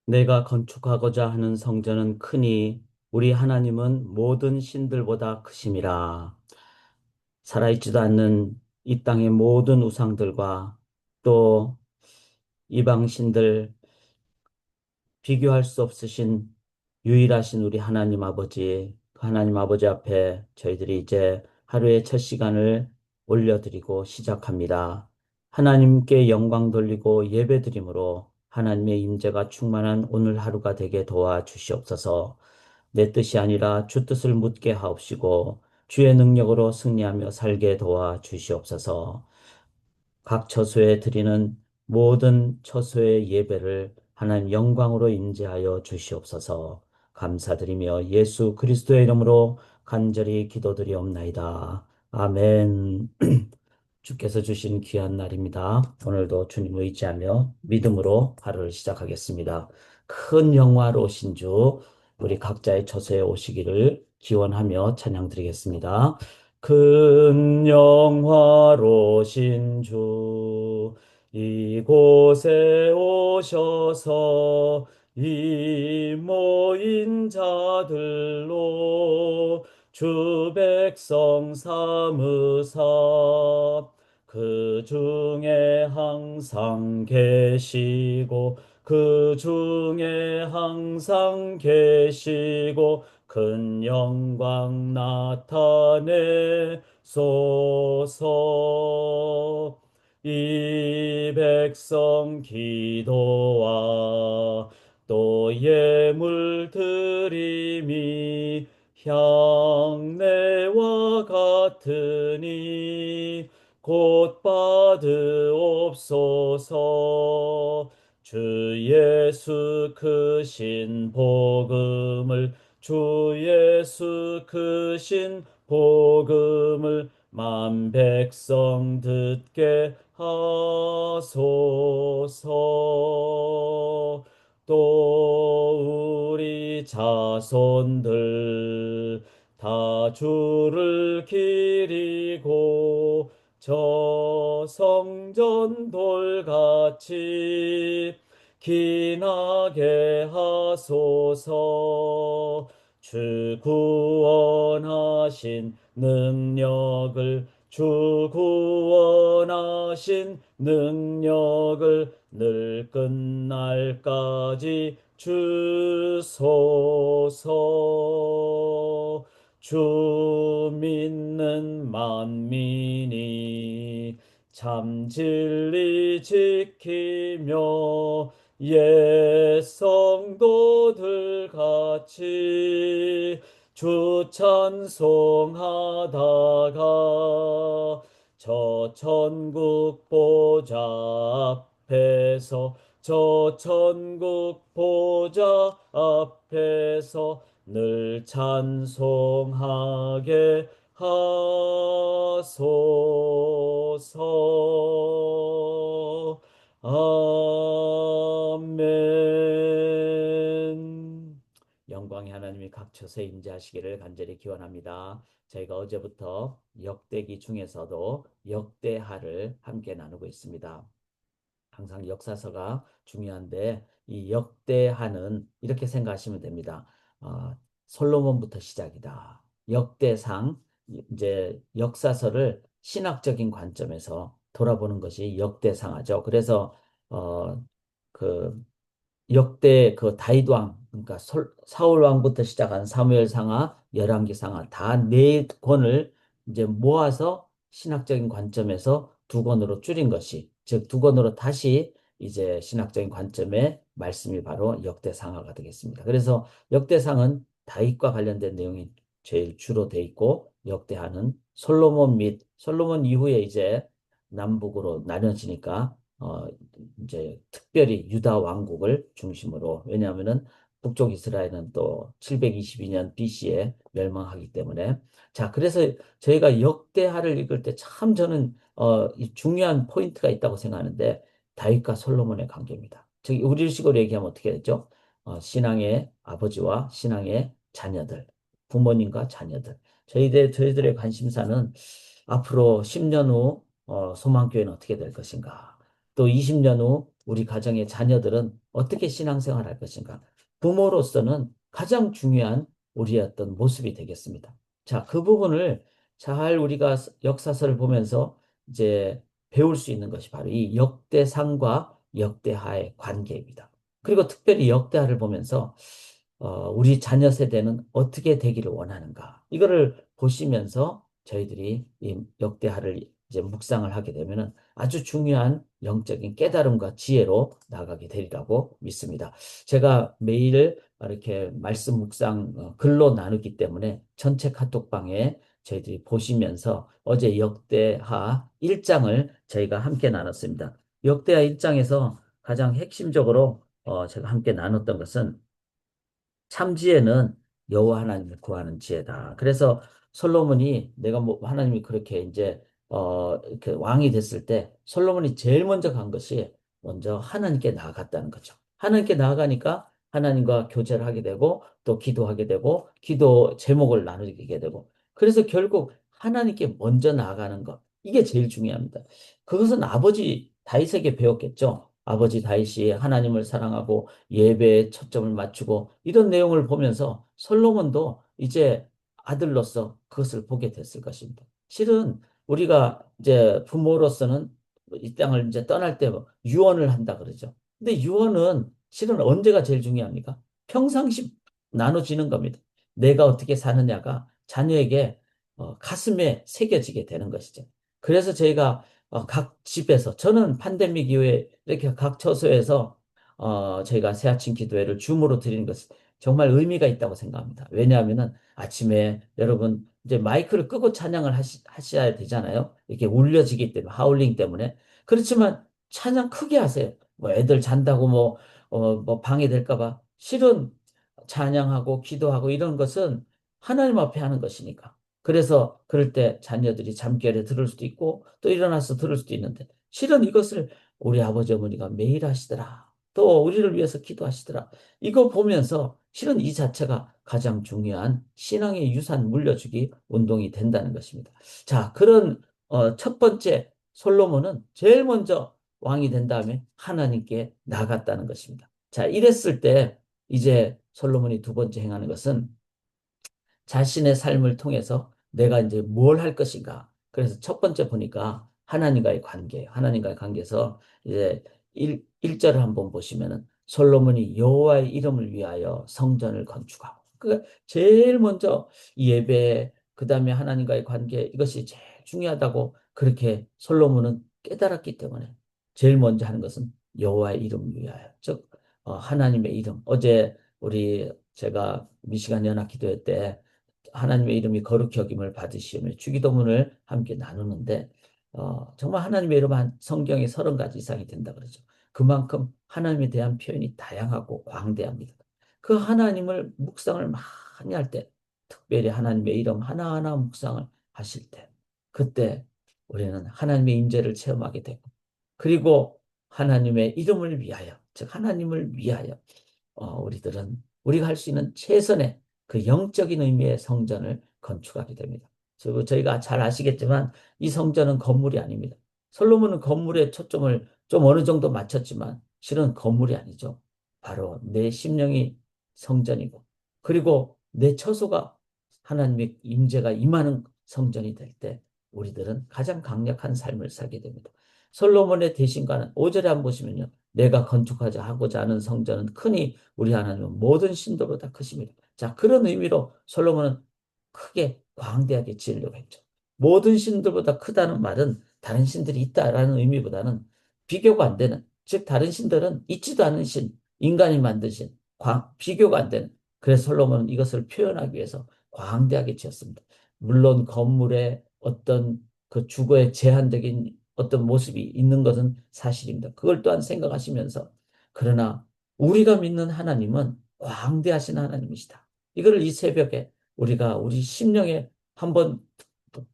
내가 건축하고자 하는 성전은 크니 우리 하나님은 모든 신들보다 크심이라. 살아있지도 않는 이 땅의 모든 우상들과 또 이방 신들, 비교할 수 없으신 유일하신 우리 하나님 아버지, 그 하나님 아버지 앞에 저희들이 이제 하루의 첫 시간을 올려드리고 시작합니다. 하나님께 영광 돌리고 예배드림으로 하나님의 임재가 충만한 오늘 하루가 되게 도와주시옵소서. 내 뜻이 아니라 주 뜻을 묻게 하옵시고 주의 능력으로 승리하며 살게 도와주시옵소서. 각 처소에 드리는 모든 처소의 예배를 하나님 영광으로 인재하여 주시옵소서. 감사드리며 예수 그리스도의 이름으로 간절히 기도드리옵나이다. 아멘. 주께서 주신 귀한 날입니다. 오늘도 주님을 의지하며 믿음으로 하루를 시작하겠습니다. 큰 영화로우신 주, 우리 각자의 처소에 오시기를 기원하며 찬양드리겠습니다. 큰 영화로우신 주, 이곳에 오셔서 이 모인 자들로 주 백성 삼으사 그 중에 항상 계시고 그 중에 항상 계시고 큰 영광 나타내소서. 이 백성 기도와 또 예물 드림이 향내와 같으니 곧 받으옵소서. 주 예수 크신 복음을 주 예수 크신 복음을 만 백성 듣게 하소서. 또 우리 자손들 다 주를 기리고 저 성전 돌같이 기나게 하소서. 주 구원하신 능력을 주 구원하신 능력을 늘 끝날까지 주소서. 주 믿는 만민이 참 진리 지키며 옛 성도들 같이 주 찬송하다가 저 천국 보좌 앞에서 저 천국 보좌 앞에서 늘 찬송하게 하소서. 아멘. 영광의 하나님이 각 처소에 임재하시기를 간절히 기원합니다. 저희가 어제부터 역대기 중에서도 역대하를 함께 나누고 있습니다. 항상 역사서가 중요한데 이 역대하는 이렇게 생각하시면 됩니다. 어, 솔로몬부터 시작이다. 역대상, 이제 역사서를 신학적인 관점에서 돌아보는 것이 역대상하죠. 그래서 어, 그 역대 그 다윗 왕, 그러니까 사울 왕부터 시작한 사무엘 상하, 열왕기 상하 다 네 권을 이제 모아서 신학적인 관점에서 두 권으로 줄인 것이, 즉 두 권으로 다시 이제 신학적인 관점의 말씀이 바로 역대상하가 되겠습니다. 그래서 역대상은 다윗과 관련된 내용이 제일 주로 돼 있고, 역대하는 솔로몬 및 솔로몬 이후에 이제 남북으로 나뉘어지니까 이제 특별히 유다 왕국을 중심으로, 왜냐하면은 북쪽 이스라엘은 또 722년 BC에 멸망하기 때문에. 자, 그래서 저희가 역대하를 읽을 때 참 저는 이 중요한 포인트가 있다고 생각하는데, 다윗과 솔로몬의 관계입니다. 즉 우리식으로 얘기하면 어떻게 되죠? 신앙의 아버지와 신앙의 자녀들, 부모님과 자녀들. 저희들의 관심사는 앞으로 10년 후 소망교회는 어떻게 될 것인가? 또 20년 후 우리 가정의 자녀들은 어떻게 신앙생활 할 것인가? 부모로서는 가장 중요한 우리의 어떤 모습이 되겠습니다. 자, 그 부분을 잘 우리가 역사서를 보면서 이제 배울 수 있는 것이 바로 이 역대상과 역대하의 관계입니다. 그리고 특별히 역대하를 보면서 우리 자녀 세대는 어떻게 되기를 원하는가? 이거를 보시면서 저희들이 이 역대하를 이제 묵상을 하게 되면은 아주 중요한 영적인 깨달음과 지혜로 나가게 되리라고 믿습니다. 제가 매일 이렇게 말씀 묵상 글로 나누기 때문에 전체 카톡방에 저희들이 보시면서 어제 역대하 1장을 저희가 함께 나눴습니다. 역대하 1장에서 가장 핵심적으로 제가 함께 나눴던 것은 참지혜는 여호와 하나님을 구하는 지혜다. 그래서 솔로몬이 내가 뭐 하나님이 그렇게 이제 이렇게 왕이 됐을 때 솔로몬이 제일 먼저 간 것이 먼저 하나님께 나아갔다는 거죠. 하나님께 나아가니까 하나님과 교제를 하게 되고 또 기도하게 되고 기도 제목을 나누게 되고 그래서 결국 하나님께 먼저 나아가는 것 이게 제일 중요합니다. 그것은 아버지 다윗에게 배웠겠죠. 아버지 다윗이 하나님을 사랑하고 예배에 초점을 맞추고 이런 내용을 보면서 솔로몬도 이제 아들로서 그것을 보게 됐을 것입니다. 실은 우리가 이제 부모로서는 이 땅을 이제 떠날 때 유언을 한다 그러죠. 근데 유언은 실은 언제가 제일 중요합니까? 평상시 나눠지는 겁니다. 내가 어떻게 사느냐가 자녀에게 가슴에 새겨지게 되는 것이죠. 그래서 저희가 각 집에서 저는 팬데믹 이후에 이렇게 각 처소에서 저희가 새아침 기도회를 줌으로 드리는 것은 정말 의미가 있다고 생각합니다. 왜냐하면은 아침에 여러분 이제 마이크를 끄고 찬양을 하셔야 되잖아요. 이렇게 울려지기 때문에 하울링 때문에 그렇지만 찬양 크게 하세요. 뭐 애들 잔다고 뭐 방해될까 봐 실은 찬양하고 기도하고 이런 것은 하나님 앞에 하는 것이니까. 그래서 그럴 때 자녀들이 잠결에 들을 수도 있고 또 일어나서 들을 수도 있는데 실은 이것을 우리 아버지 어머니가 매일 하시더라. 또 우리를 위해서 기도하시더라. 이거 보면서 실은 이 자체가 가장 중요한 신앙의 유산 물려주기 운동이 된다는 것입니다. 자, 그런 첫 번째 솔로몬은 제일 먼저 왕이 된 다음에 하나님께 나갔다는 것입니다. 자, 이랬을 때 이제 솔로몬이 두 번째 행하는 것은 자신의 삶을 통해서 내가 이제 뭘 할 것인가. 그래서 첫 번째 보니까 하나님과의 관계, 하나님과의 관계에서 이제 1절을 한번 보시면은 솔로몬이 여호와의 이름을 위하여 성전을 건축하고. 그 제일 먼저 이 예배, 그다음에 하나님과의 관계 이것이 제일 중요하다고 그렇게 솔로몬은 깨달았기 때문에 제일 먼저 하는 것은 여호와의 이름을 위하여. 즉 하나님의 이름. 어제 우리 제가 미시간 연합 기도회 때 하나님의 이름이 거룩히 여김을 받으시며 주기도문을 함께 나누는데 정말 하나님의 이름 한 성경이 30가지 이상이 된다 그러죠. 그만큼 하나님에 대한 표현이 다양하고 광대합니다. 그 하나님을 묵상을 많이 할 때, 특별히 하나님의 이름 하나하나 묵상을 하실 때, 그때 우리는 하나님의 임재를 체험하게 되고, 그리고 하나님의 이름을 위하여, 즉 하나님을 위하여 우리들은 우리가 할 수 있는 최선의 그 영적인 의미의 성전을 건축하게 됩니다. 저희가 잘 아시겠지만 이 성전은 건물이 아닙니다. 솔로몬은 건물에 초점을 좀 어느 정도 맞췄지만 실은 건물이 아니죠. 바로 내 심령이 성전이고 그리고 내 처소가 하나님의 임재가 임하는 성전이 될 때 우리들은 가장 강력한 삶을 살게 됩니다. 솔로몬의 대신과는 5절에 한번 보시면요. 내가 건축하고자 하는 성전은 크니 우리 하나님은 모든 신도보다 크십니다. 자, 그런 의미로 솔로몬은 크게 광대하게 지으려고 했죠. 모든 신들보다 크다는 말은 다른 신들이 있다라는 의미보다는 비교가 안 되는, 즉 다른 신들은 있지도 않은 신, 인간이 만든 신, 비교가 안 되는. 그래서 솔로몬은 이것을 표현하기 위해서 광대하게 지었습니다. 물론 건물에 어떤 그 주거의 제한적인 어떤 모습이 있는 것은 사실입니다. 그걸 또한 생각하시면서 그러나 우리가 믿는 하나님은 광대하신 하나님이시다. 이거를 이 새벽에 우리가 우리 심령에 한번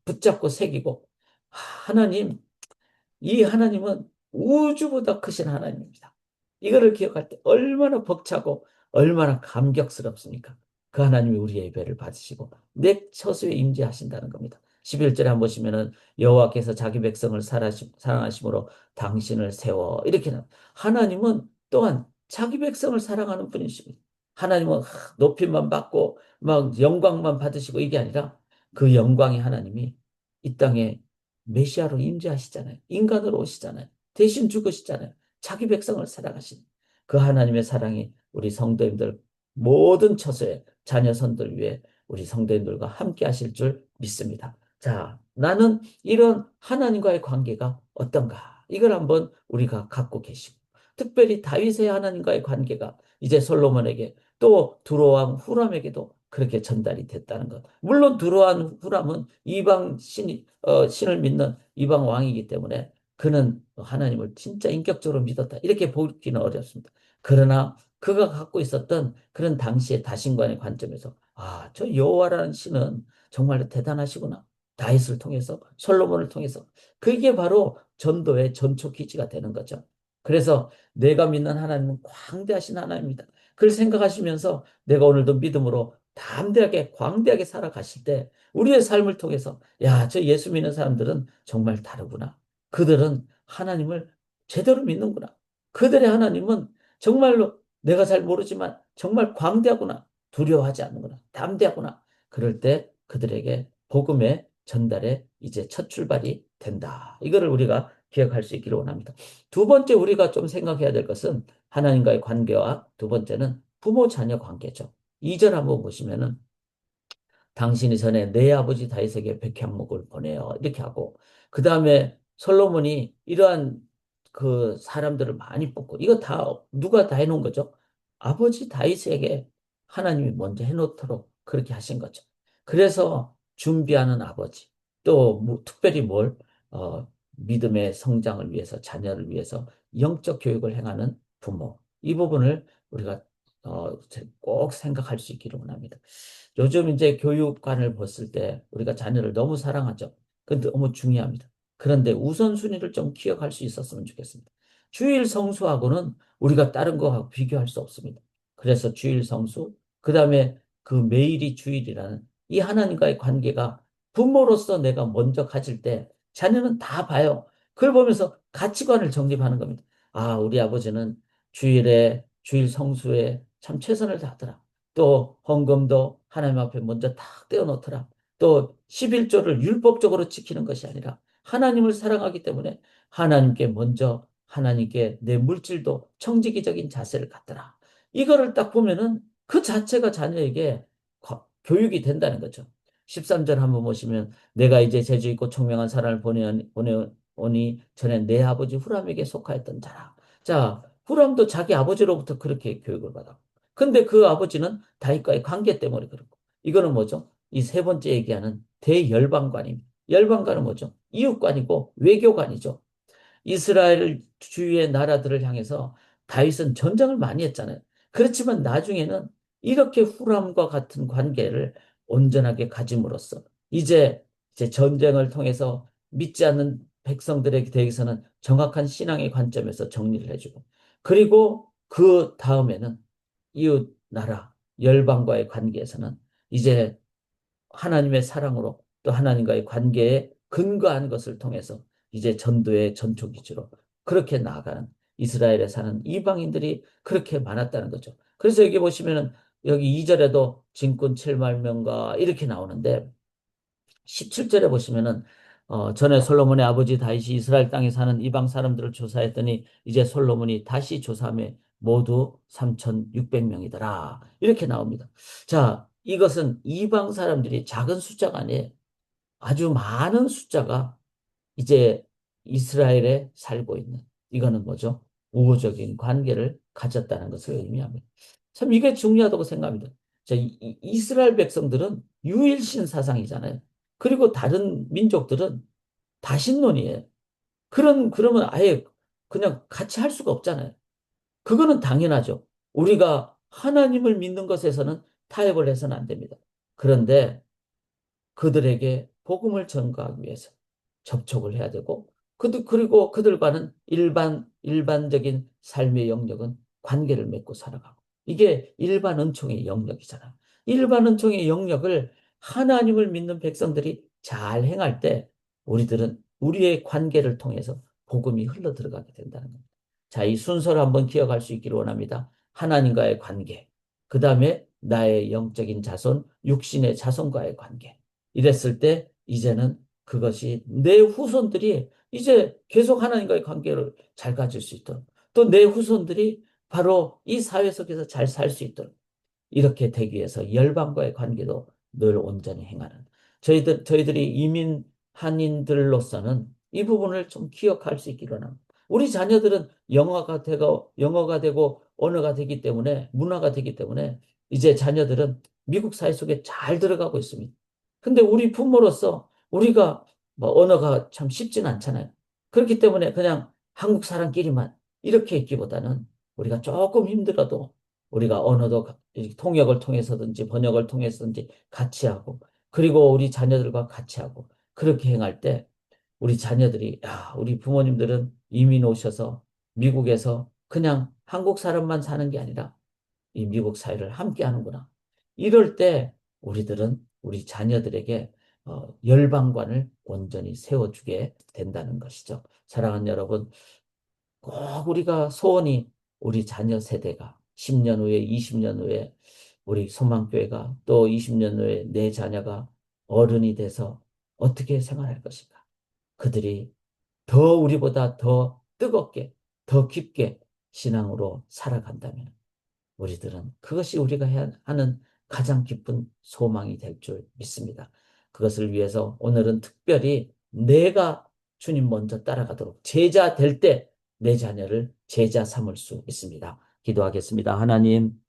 붙잡고 새기고 하나님, 이 하나님은 우주보다 크신 하나님입니다. 이거를 기억할 때 얼마나 벅차고 얼마나 감격스럽습니까? 그 하나님이 우리의 예배를 받으시고 내 처소에 임재하신다는 겁니다. 11절에 한번 보시면은 여호와께서 자기 백성을 사랑하심으로 당신을 세워 이렇게 하나님은 또한 자기 백성을 사랑하는 분이십니다. 하나님은 높임만 받고 막 영광만 받으시고 이게 아니라 그 영광의 하나님이 이 땅에 메시아로 임재하시잖아요. 인간으로 오시잖아요. 대신 죽으시잖아요. 자기 백성을 사랑하신 그 하나님의 사랑이 우리 성도님들 모든 처소에 자녀선들 위해 우리 성도님들과 함께 하실 줄 믿습니다. 자, 나는 이런 하나님과의 관계가 어떤가? 이걸 한번 우리가 갖고 계시고 특별히 다윗의 하나님과의 관계가 이제 솔로몬에게 또 두로왕 후람에게도 그렇게 전달이 됐다는 것. 물론 두로왕 후람은 이방 신을 믿는 이방 왕이기 때문에 그는 하나님을 진짜 인격적으로 믿었다. 이렇게 보기는 어렵습니다. 그러나 그가 갖고 있었던 그런 당시의 다신관의 관점에서 저 여호와라는 신은 정말로 대단하시구나. 다윗을 통해서 솔로몬을 통해서 그게 바로 전도의 전초 기지가 되는 거죠. 그래서 내가 믿는 하나님은 광대하신 하나님입니다. 그걸 생각하시면서 내가 오늘도 믿음으로 담대하게 광대하게 살아가실 때 우리의 삶을 통해서 저 예수 믿는 사람들은 정말 다르구나. 그들은 하나님을 제대로 믿는구나. 그들의 하나님은 정말로 내가 잘 모르지만 정말 광대하구나. 두려워하지 않는구나. 담대하구나. 그럴 때 그들에게 복음의 전달에 이제 첫 출발이 된다. 이거를 우리가 기억할 수 있기를 원합니다. 두 번째 우리가 좀 생각해야 될 것은 하나님과의 관계와 두 번째는 부모 자녀 관계죠. 2절 한번 보시면은 당신이 전에 내 아버지 다윗에게 백향목을 보내요. 이렇게 하고 그 다음에 솔로몬이 이러한 그 사람들을 많이 뽑고 이거 다 누가 다 해놓은 거죠? 아버지 다윗에게 하나님이 먼저 해놓도록 그렇게 하신 거죠. 그래서 준비하는 아버지 또 특별히 믿음의 성장을 위해서 자녀를 위해서 영적 교육을 행하는 부모 이 부분을 우리가 꼭 생각할 수 있기를 원합니다. 요즘 이제 교육관을 봤을 때 우리가 자녀를 너무 사랑하죠. 근데 너무 중요합니다. 그런데 우선순위를 좀 기억할 수 있었으면 좋겠습니다. 주일 성수하고는 우리가 다른 거하고 비교할 수 없습니다. 그래서 주일 성수, 그 다음에 그 매일이 주일이라는 이 하나님과의 관계가 부모로서 내가 먼저 가질 때 자녀는 다 봐요. 그걸 보면서 가치관을 정립하는 겁니다. 우리 아버지는 주일 성수에 참 최선을 다하더라. 또 헌금도 하나님 앞에 먼저 탁 떼어놓더라. 또 11조를 율법적으로 지키는 것이 아니라 하나님을 사랑하기 때문에 하나님께 먼저 하나님께 내 물질도 청지기적인 자세를 갖더라. 이거를 딱 보면은 그 자체가 자녀에게 교육이 된다는 거죠. 13절 한번 보시면 내가 이제 재주 있고 총명한 사람을 보내오니 전에 내 아버지 후람에게 속하였던 자라. 자, 후람도 자기 아버지로부터 그렇게 교육을 받았고 근데 그 아버지는 다윗과의 관계 때문에 그렇고 이거는 뭐죠? 이 세 번째 얘기하는 대열방관입니다. 열방관은 뭐죠? 이웃관이고 외교관이죠. 이스라엘 주위의 나라들을 향해서 다윗은 전쟁을 많이 했잖아요. 그렇지만 나중에는 이렇게 후람과 같은 관계를 온전하게 가짐으로써 이제 전쟁을 통해서 믿지 않는 백성들에 대해서는 정확한 신앙의 관점에서 정리를 해주고 그리고 그 다음에는 이웃 나라 열방과의 관계에서는 이제 하나님의 사랑으로 또 하나님과의 관계에 근거한 것을 통해서 이제 전도의 전초 기지로 그렇게 나아가는 이스라엘에 사는 이방인들이 그렇게 많았다는 거죠. 그래서 여기 보시면은 여기 2절에도 진군 7만 명과 이렇게 나오는데 17절에 보시면은 전에 솔로몬의 아버지 다윗이 이스라엘 땅에 사는 이방 사람들을 조사했더니 이제 솔로몬이 다시 조사함에 모두 3,600명이더라. 이렇게 나옵니다. 자, 이것은 이방 사람들이 작은 숫자가 아니에요. 아주 많은 숫자가 이제 이스라엘에 살고 있는 이거는 뭐죠? 우호적인 관계를 가졌다는 것을 의미합니다. 참 이게 중요하다고 생각합니다. 자, 이스라엘 백성들은 유일신 사상이잖아요. 그리고 다른 민족들은 다신론이에요. 그러면 아예 그냥 같이 할 수가 없잖아요. 그거는 당연하죠. 우리가 하나님을 믿는 것에서는 타협을 해서는 안 됩니다. 그런데 그들에게 복음을 전가하기 위해서 접촉을 해야 되고 그리고 그들과는 일반적인 삶의 영역은 관계를 맺고 살아가고 이게 일반 은총의 영역이잖아요. 일반 은총의 영역을 하나님을 믿는 백성들이 잘 행할 때 우리들은 우리의 관계를 통해서 복음이 흘러 들어가게 된다는 겁니다. 자, 이 순서를 한번 기억할 수 있기를 원합니다. 하나님과의 관계, 그 다음에 나의 영적인 자손, 육신의 자손과의 관계. 이랬을 때 이제는 그것이 내 후손들이 이제 계속 하나님과의 관계를 잘 가질 수 있도록 또 내 후손들이 바로 이 사회 속에서 잘 살 수 있도록 이렇게 되기 위해서 열방과의 관계도 늘 온전히 행하는 저희들이 이민 한인들로서는 이 부분을 좀 기억할 수 있기를 합니다. 우리 자녀들은 영어가 되고 언어가 되기 때문에 문화가 되기 때문에 이제 자녀들은 미국 사회 속에 잘 들어가고 있습니다. 근데 우리 부모로서 우리가 뭐 언어가 참 쉽진 않잖아요. 그렇기 때문에 그냥 한국 사람끼리만 이렇게 있기보다는 우리가 조금 힘들어도 우리가 언어도 통역을 통해서든지 번역을 통해서든지 같이 하고 그리고 우리 자녀들과 같이 하고 그렇게 행할 때 우리 자녀들이 야, 우리 부모님들은 이민 오셔서 미국에서 그냥 한국 사람만 사는 게 아니라 이 미국 사회를 함께 하는구나. 이럴 때 우리들은 우리 자녀들에게 열방관을 온전히 세워주게 된다는 것이죠. 사랑하는 여러분, 꼭 우리가 소원이 우리 자녀 세대가 10년 후에, 20년 후에 우리 소망교회가 또 20년 후에 내 자녀가 어른이 돼서 어떻게 생활할 것인가. 그들이 더 우리보다 더 뜨겁게, 더 깊게 신앙으로 살아간다면 우리들은 그것이 우리가 해야 하는 가장 깊은 소망이 될 줄 믿습니다. 그것을 위해서 오늘은 특별히 내가 주님 먼저 따라가도록 제자 될 때 내 자녀를 제자 삼을 수 있습니다. 기도하겠습니다. 하나님,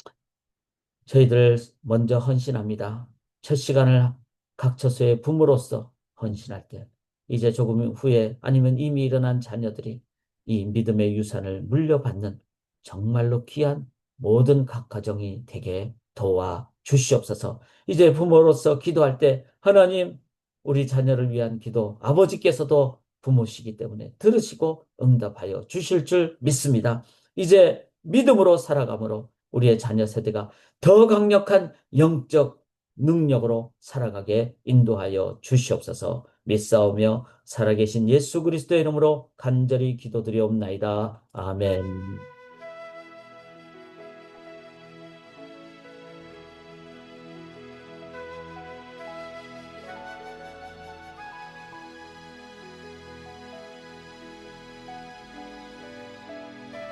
저희들 먼저 헌신합니다. 첫 시간을 각 처소의 부모로서 헌신할 때 이제 조금 후에 아니면 이미 일어난 자녀들이 이 믿음의 유산을 물려받는 정말로 귀한 모든 각 가정이 되게 도와 주시옵소서. 이제 부모로서 기도할 때 하나님 우리 자녀를 위한 기도 아버지께서도 부모시기 때문에 들으시고 응답하여 주실 줄 믿습니다. 이제 믿음으로 살아감으로 우리의 자녀 세대가 더 강력한 영적 능력으로 살아가게 인도하여 주시옵소서. 믿사오며 살아계신 예수 그리스도의 이름으로 간절히 기도드리옵나이다. 아멘.